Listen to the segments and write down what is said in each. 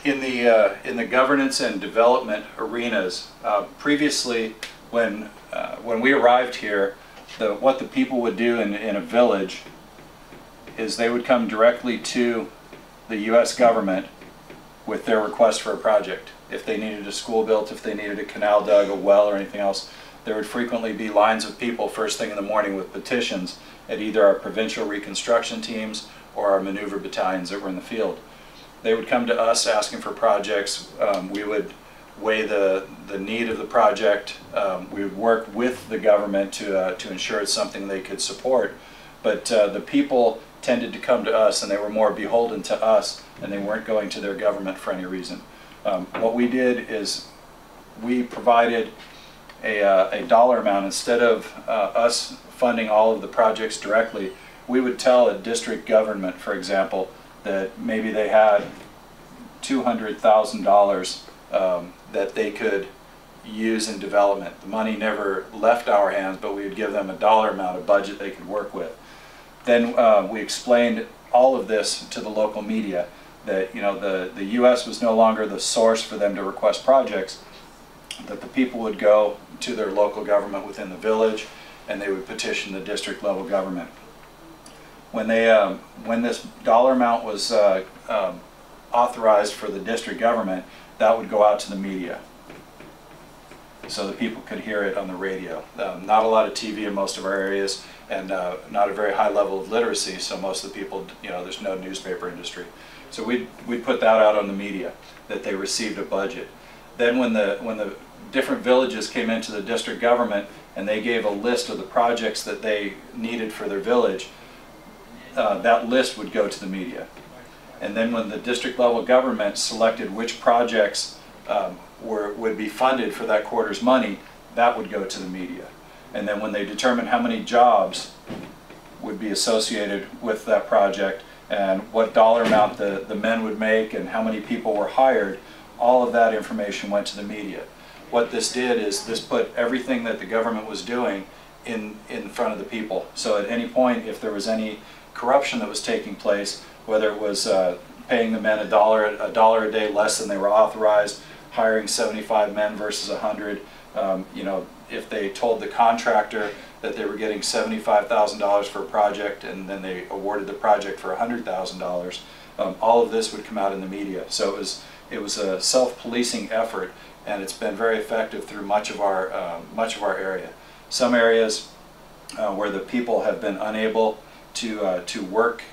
In the governance and development arenas, previously when we arrived here, what the people would do in a village is they would come directly to the U.S. government with their request for a project. If they needed a school built, if they needed a canal dug, a well, or anything else, there would frequently be lines of people first thing in the morning with petitions at either our provincial reconstruction teams or our maneuver battalions that were in the field. They would come to us asking for projects. We would weigh the need of the project. We would work with the government to ensure it's something they could support. But the people tended to come to us, and they were more beholden to us, and they weren't going to their government for any reason. What we did is we provided a dollar amount. Instead of us funding all of the projects directly, we would tell a district government, for example, that maybe they had $200,000 that they could use in development. The money never left our hands, but we would give them a dollar amount, a budget they could work with. Then we explained all of this to the local media, that the U.S. was no longer the source for them to request projects, that the people would go to their local government within the village and they would petition the district level government. When this dollar amount was authorized for the district government, that would go out to the media so that people could hear it on the radio. Not a lot of TV in most of our areas, and not a very high level of literacy, so most of the people, there's no newspaper industry. So we'd put that out on the media, that they received a budget. Then when the different villages came into the district government and they gave a list of the projects that they needed for their village, that list would go to the media. And then when the district level government selected which projects would be funded for that quarter's money, that would go to the media. And then when they determined how many jobs would be associated with that project and what dollar amount the men would make and how many people were hired, all of that information went to the media. What this did is this put everything that the government was doing in front of the people. So at any point, if there was any corruption that was taking place, whether it was paying the men a dollar a day less than they were authorized, hiring 75 men versus 100, if they told the contractor that they were getting $75,000 for a project and then they awarded the project for $100,000, all of this would come out in the media. So it was a self-policing effort, and it's been very effective through much of our area. Some areas where the people have been unable to work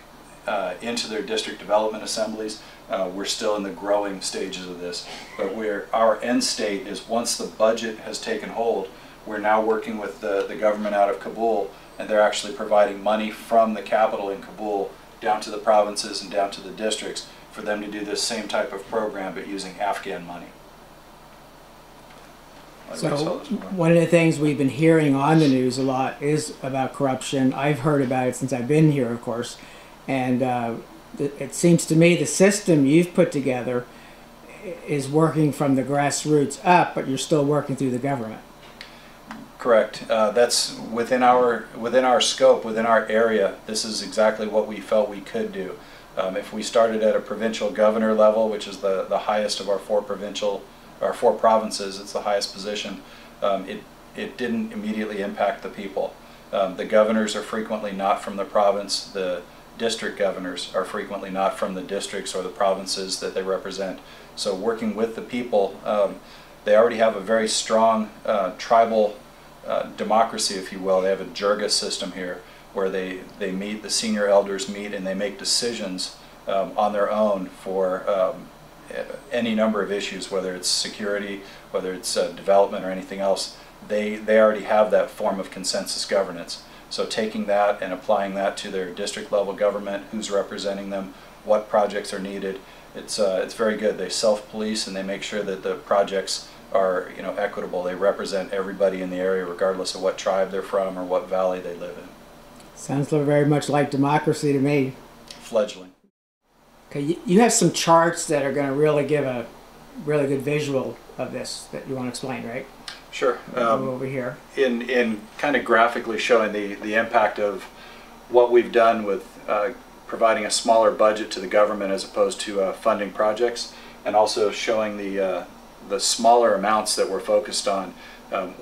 into their district development assemblies, we're still in the growing stages of this. But our end state is, once the budget has taken hold, we're now working with the government out of Kabul, and they're actually providing money from the capital in Kabul down to the provinces and down to the districts for them to do this same type of program, but using Afghan money. So one of the things we've been hearing on the news a lot is about corruption. I've heard about it since I've been here, of course, and it seems to me the system you've put together is working from the grassroots up, but you're still working through the government. Correct. That's within our scope, within our area. This is exactly what we felt we could do. If we started at a provincial governor level, which is the highest of our four provinces, it's the highest position, it didn't immediately impact the people. The governors are frequently not from the province. The district governors are frequently not from the districts or the provinces that they represent. So working with the people, they already have a very strong tribal democracy, if you will. They have a jirga system here where they meet, the senior elders meet, and they make decisions on their own for any number of issues, whether it's security, whether it's development or anything else. They already have that form of consensus governance. So taking that and applying that to their district level government, who's representing them, what projects are needed, it's very good. They self-police and they make sure that the projects are equitable. They represent everybody in the area regardless of what tribe they're from or what valley they live in. Sounds very much like democracy to me. Fledgling. Okay, you have some charts that are going to really give a really good visual of this that you want to explain, right? Sure. Over here. In kind of graphically showing the impact of what we've done with providing a smaller budget to the government as opposed to funding projects. and also showing the smaller amounts that we're focused on.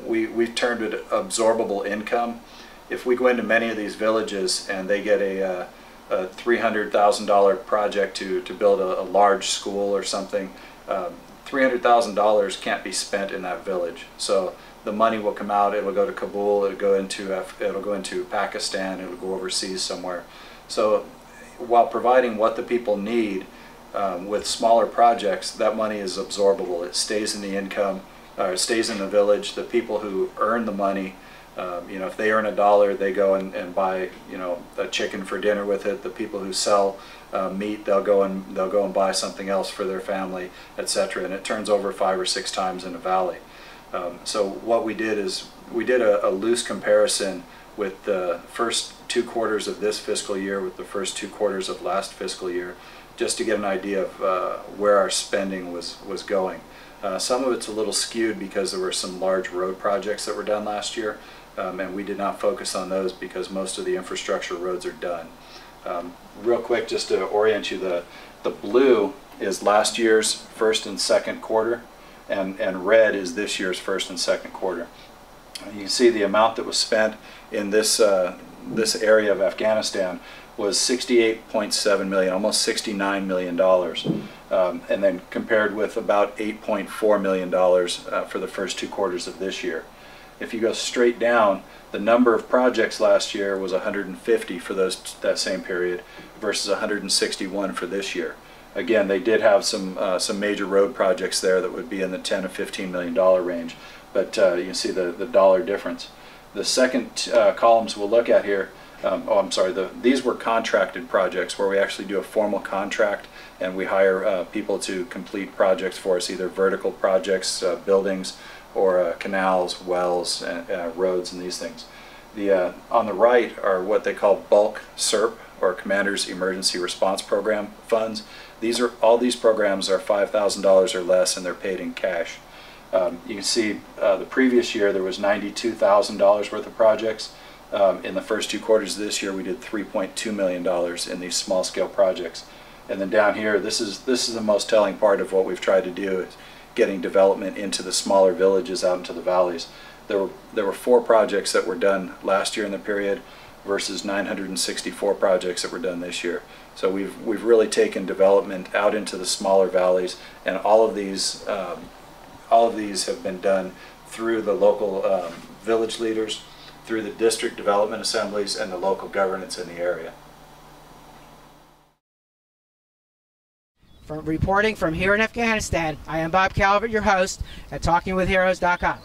We've termed it absorbable income. If we go into many of these villages and they get a $300,000 project to build a large school or something, $300,000 can't be spent in that village. So the money will come out, it'll go to Kabul, it'll go into Pakistan, it'll go overseas somewhere. So while providing what the people need, with smaller projects, that money is absorbable. It stays in the income, or it stays in the village. The people who earn the money, you know, if they earn $1, they go and buy, you know, a chicken for dinner with it. The people who sell meat, they'll go and buy something else for their family, etc. And it turns over 5 or 6 times in a valley. So what we did is we did a loose comparison with the first 2 quarters of this fiscal year with the first 2 quarters of last fiscal year, just to get an idea of where our spending was going. Some of it's a little skewed because there were some large road projects that were done last year, and we did not focus on those because most of the infrastructure roads are done. Real quick, just to orient you, the blue is last year's first and second quarter, and red is this year's first and second quarter. You can see the amount that was spent in this area of Afghanistan was $68.7 million, almost $69 million, and then compared with about $8.4 million for the first 2 quarters of this year. If you go straight down, the number of projects last year was 150 for that same period versus 161 for this year. Again, they did have some major road projects there that would be in the $10 to $15 million range, but you can see the dollar difference. The second columns we'll look at here, these were contracted projects where we actually do a formal contract and we hire people to complete projects for us, either vertical projects, buildings, or canals, wells, roads, and these things. On the right are what they call bulk SERP, or Commander's Emergency Response Program funds. All these programs are $5,000 or less, and they're paid in cash. You can see the previous year there was $92,000 worth of projects. In the first 2 quarters of this year, we did $3.2 million in these small-scale projects. And then down here, this is the most telling part of what we've tried to do, is getting development into the smaller villages out into the valleys. There were 4 projects that were done last year in the period versus 964 projects that were done this year. So we've really taken development out into the smaller valleys, and all of these have been done through the local village leaders, through the district development assemblies, and the local governance in the area. Reporting from here in Afghanistan, I am Bob Calvert, your host at TalkingWithHeroes.com.